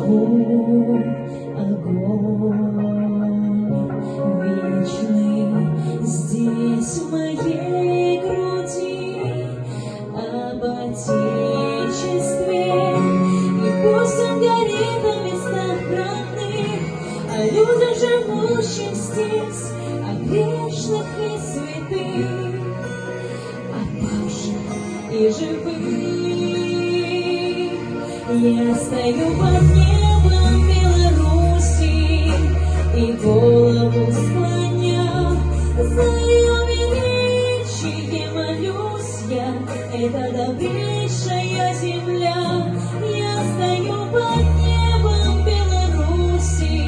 жгу огонь вечный здесь в моей груди об Отечестве, и пусть он горит на местах родных, о людях, живущих здесь, о грешных и святых, о павших и живых. Я стою под небом Беларуси и голову склоняю, за ее величие молюсь я, это добрейшая земля. Я стою под небом Беларуси,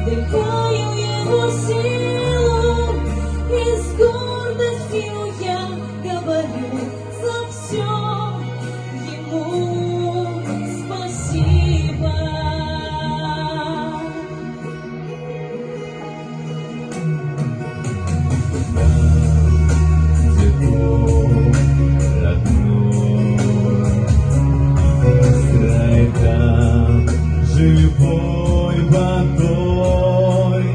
вдыхаю его силу, и с гордостью я говорю за все ему спасибо. Живой водой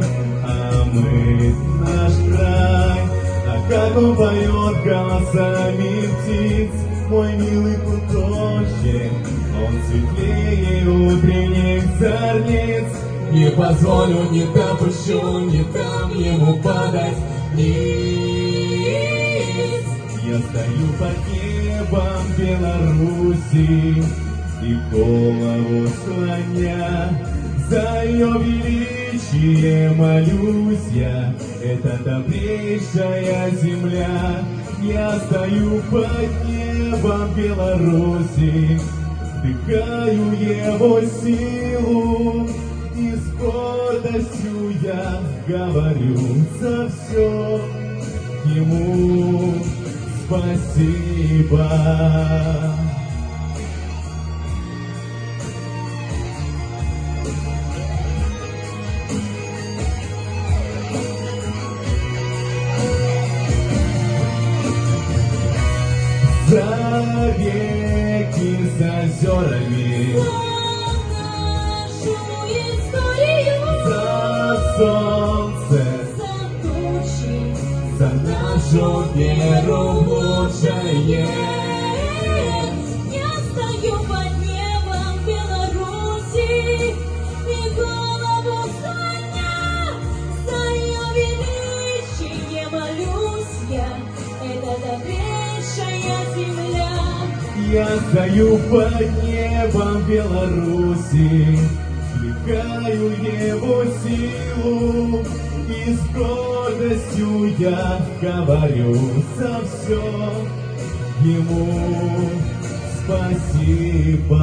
омыт наш край, а как он поет голосами птиц, мой милый куточек, он светлее утренних зорниц. Не позволю, не допущу, не дам ему падать вниз. Я стою под небом Беларуси и голову склоня, за ее величие молюсь я, это добрейшая земля. Я стою под небом Беларуси, вдыхаю его силу, и с гордостью я говорю за все ему спасибо. За реки, за озерами, За нашу историю, за солнце, за тучи, за нашу веру в лучшее. я стою под небом Беларуси и голову склоняю, за ее величие молюсь я, это добрейшая земля. Я стою под небом Беларуси, вдыхаю его силу, и с гордостью я говорю за все ему спасибо.